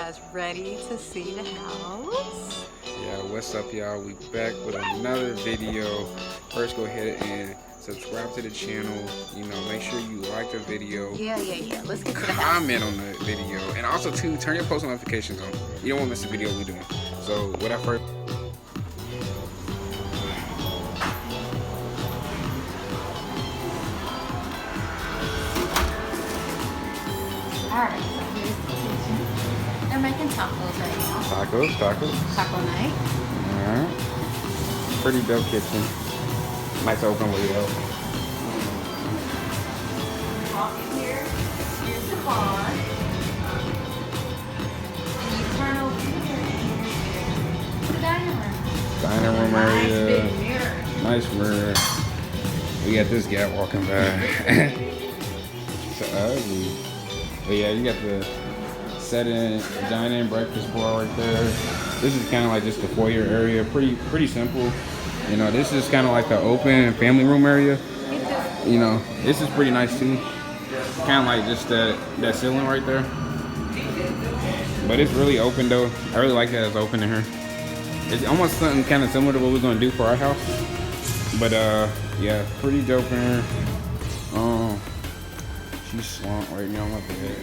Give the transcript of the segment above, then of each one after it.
guys ready to see the house? Yeah, what's up, y'all? We back with another video. First, go ahead and subscribe to the channel. You know, make sure you like the video. Yeah. Let's get to the house. Comment on the video, and also too, turn your post notifications on. You don't want to miss the video we're doing. So, without further. Alright, so here's the kitchen. They're making tacos right now. Tacos. Taco night. Alright. Pretty dope kitchen. Nice open window. Walk in here. Here's the bar. And you turn over here. The dining room. Dining room area. Nice big mirror. Nice mirror. We got this guy walking by. So ugly. But yeah, you got the set-in, dine-in breakfast bar right there. This is kind of like just the foyer area. Pretty simple. You know, this is kind of like the open family room area. You know, this is pretty nice too. Kind of like just that ceiling right there. But it's really open though. I really like that it's open in here. It's almost something kind of similar to what we're gonna do for our house. But yeah, pretty dope in here. She's slumped right now on my bed.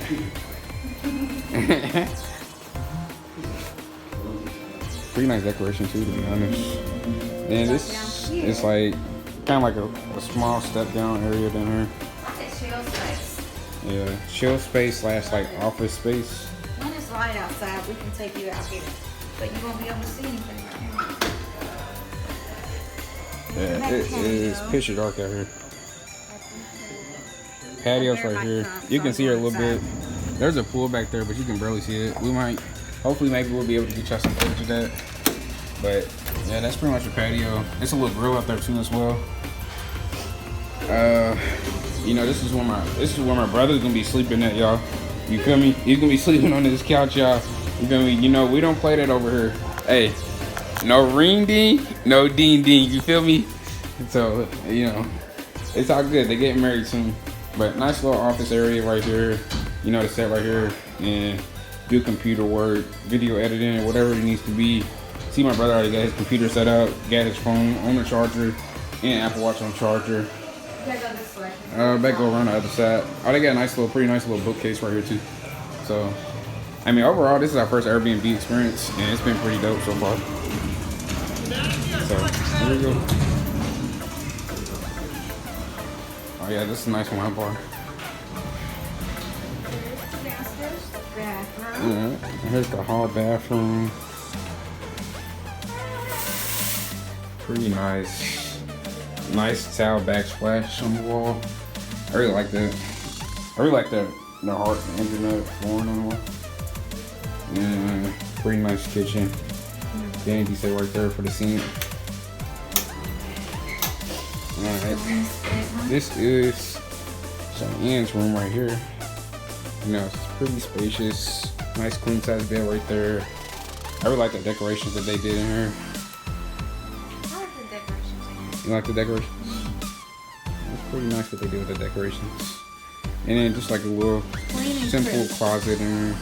Pretty nice decoration too, to be honest. And this is like kind of like a small step down area down here. It's chill space. Yeah, chill space / like office space. When it's light outside, we can take you out here. But you won't be able to see anything right now. Yeah, it is pitch dark out here. Patio's right here. You can see her a little bit. There's a pool back there, but you can barely see it. We might, hopefully, maybe we'll be able to get y'all some footage of that. But yeah, that's pretty much the patio. It's a little grill out there too as well. You know, this is where my brother's gonna be sleeping at, y'all. You feel me? He's gonna be sleeping on this couch, y'all. You feel me? You know, we don't play that over here. Hey, no ring ding, no ding ding. You feel me? So you know, it's all good. They getting married soon. But nice little office area right here. You know, the set right here, and do computer work, video editing, whatever it needs to be. See, my brother already got his computer set up, got his phone on the charger, and Apple Watch on charger. Back go around the other side. Oh, they got a pretty nice little bookcase right here too. So, I mean, overall, this is our first Airbnb experience, and it's been pretty dope so far. So, here we go. Oh yeah, this is a nice wine bar. Here's the hall bathroom. Pretty nice. Nice towel backsplash on the wall. I really like that. I really like the heart engine flooring on the wall. And pretty nice kitchen. Vanity set right there for the sink. Alright. This is Cheyenne's room right here. You know, it's pretty spacious. Nice queen size bed right there. I really like the decorations that they did in here. I like the decorations in here. You like the decorations? It's pretty nice what they did with the decorations. And then just like a little simple closet in here.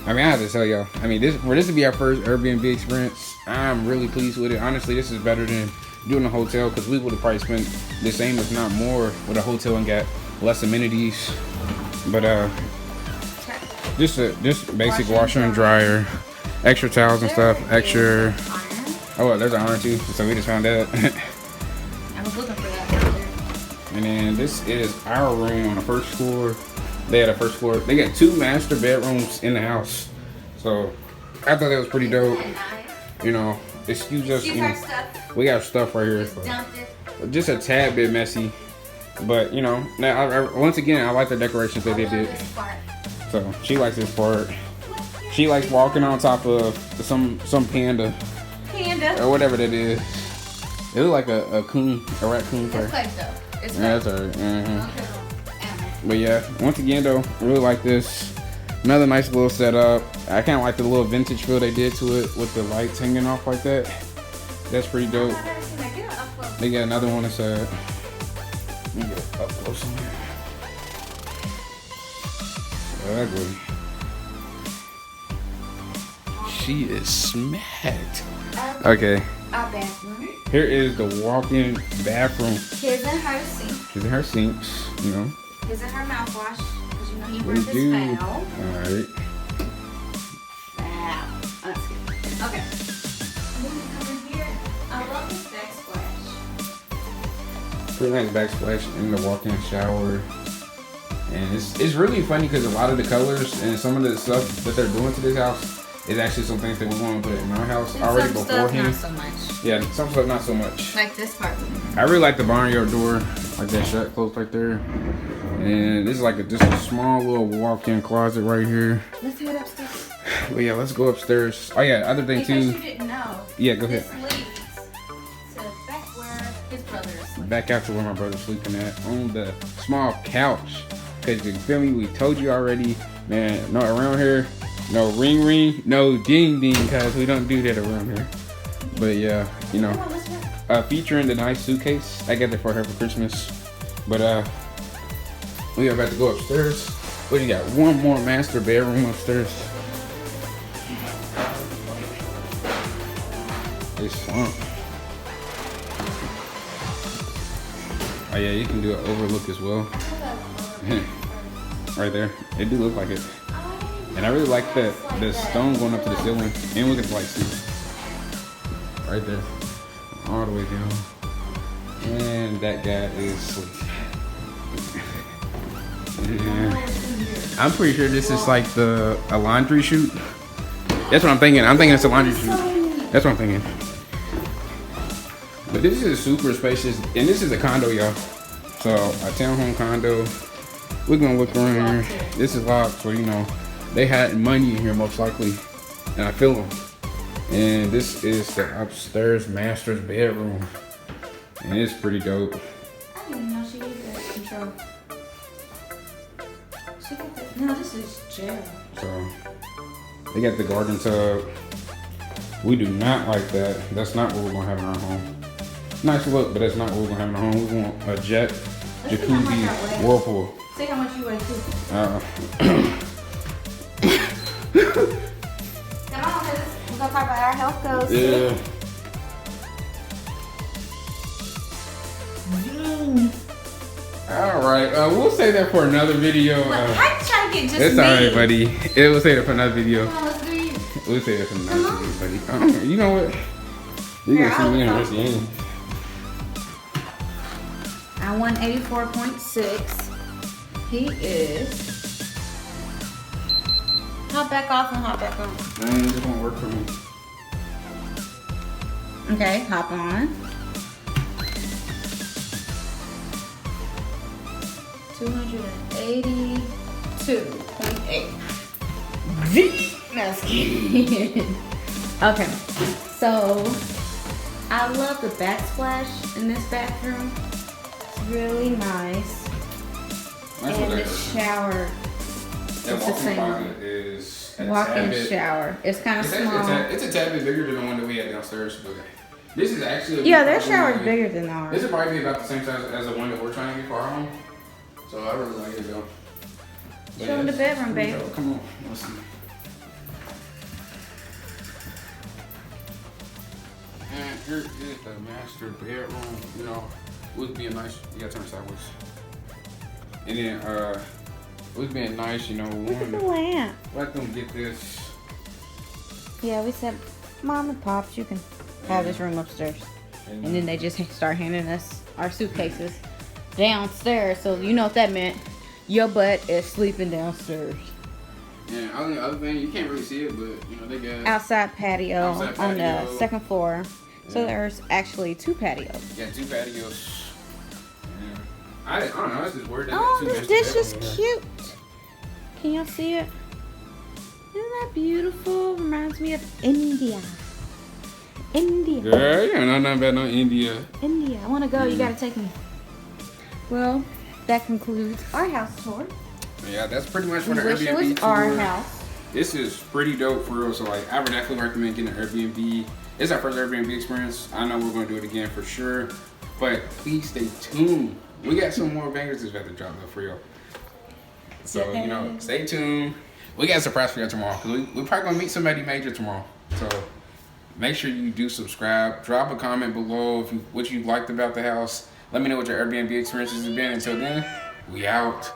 I mean, I have to tell y'all. I mean, for this to be our first Airbnb experience, I'm really pleased with it. Honestly, this is better than doing a hotel, because we would have probably spent the same, if not more, with a hotel and got less amenities. But just basic washer and dryer, extra towels and stuff, extra. Oh, well, there's an iron too, so we just found that. I was looking for that earlier. And then this is our room on the first floor. They had a first floor. They got 2 master bedrooms in the house, so I thought that was pretty dope. You know, excuse us. You know, we got stuff right here. Just a tad bit messy, but you know, now once again, I like the decorations that they did. So she likes this part. She likes walking on top of some panda or whatever that is. It looks like a raccoon. It's yeah, that's alright. But yeah, once again though, I really like this. Another nice little setup. I kind of like the little vintage feel they did to it with the lights hanging off like that. That's pretty dope. They got another one that's let me get it up close in here. Ugly. she is smacked. Okay. Our bathroom. Here is the walk-in bathroom. His and her sink. His and her sinks, you know. His and her mouthwash. Because you know he We wears do. his foul. Alright. Wow. That's good. Okay. And then we come in here. I love this backsplash. Pretty nice backsplash in the walk-in shower. And it's really funny because a lot of the colors and some of the stuff that they're doing to this house is actually some things that we want to put in our house And already some stuff, beforehand. not so much. Yeah, some stuff not so much. Like this part. I really like the barnyard door, like that shut closed right there. And this is like just a small little walk-in closet right here. Let's head upstairs. But yeah, let's go upstairs. Oh yeah, other thing In case too. you didn't know. Yeah, go ahead. This leads to back where his brother is sleeping. Back after where my brother's sleeping at on the small couch. Cause you feel me, we told you already, man. No around here, no ring ring, no ding ding, cause we don't do that around here. But yeah, you know, Come on, let's go. featuring the nice suitcase. I got that for her for Christmas. But we are about to go upstairs. What you got? One more master bedroom upstairs. It's fun. Oh yeah, you can do an overlook as well. Right there. It do look like it. And I really like that the stone going up to the ceiling. And look at the lights too. Right there. All the way down. And that guy is asleep. Yeah. I'm pretty sure this is like a laundry chute. That's what I'm thinking. I'm thinking it's a laundry chute. That's what I'm thinking. But this is super spacious. And this is a condo, y'all. So a townhome condo. We're gonna look around here. This is locked, so you know they had money in here most likely, and I feel them. And this is the upstairs master's bedroom, and it's pretty dope. I didn't even know she needed that control. She got that. No, this is jail. So they got the garden tub. We do not like that. That's not what we're gonna have in our home. Nice look, but that's not what we're gonna have in our home. We want a jet, jacuzzi, whirlpool. See how much you weigh too. Come on, we're gonna talk about our health goals. Yeah. All right, we'll say that for another video. But I'm trying to get just It's me. alright, buddy. We'll say that for another video. Come on, let's do you. We'll say that for another video, buddy. You know what? You're Here, gonna see I'll me in look the end. I won 84.6. He is. Hop back off and hop back on. Man, this won't work for me. Okay, hop on. 282.8. No, just kidding. Okay, so I love the backsplash in this bathroom. It's really nice. That's And what the shower that is the walk-in same. closet is a tad Walk-in bit- shower. It's kind of small. It's a tad bit bigger than the one that we had downstairs, but this is actually. Yeah, their probably- shower is bigger than This ours. would probably be about the same size as the one that we're trying to get for our home. So I really like it though. But Show them the it's bedroom, pretty babe. dope. Come on, let's see. And here is the master bedroom. You know, it was being nice. You gotta turn sideways. And then it was being nice, you know. We Look at wanted the to lamp. let them get this. Yeah, we said, Mom and Pops, you can have this room upstairs. And then they just start handing us our suitcases downstairs. So you know what that meant. Your butt is sleeping downstairs. Yeah, other thing, you can't really see it, but you know they got Outside patio, Outside on the patio. second floor. So Yeah. there's actually 2 patios. got 2 patios. Yeah. I don't know. It's just weird. They got Oh, 2 this master dish is bedrooms here. cute. Can y'all see it? Isn't that beautiful? Reminds me of India. India. Girl, you don't know nothing about no India. India. I want to go. You got to take me. Well, that concludes our house tour. Yeah, that's pretty much for We the wish it Airbnb was tour. our house. This is pretty dope for real. So like, I would definitely recommend getting an Airbnb. It's our first Airbnb experience. I know we're gonna do it again for sure. But please stay tuned. We got some more bangers that's about to drop though for y'all. So you know, stay tuned. we got a surprise for y'all tomorrow. Cause we're probably gonna meet somebody major tomorrow. So make sure you do subscribe. Drop a comment below what you liked about the house. Let me know what your Airbnb experiences have been. Until then, we out.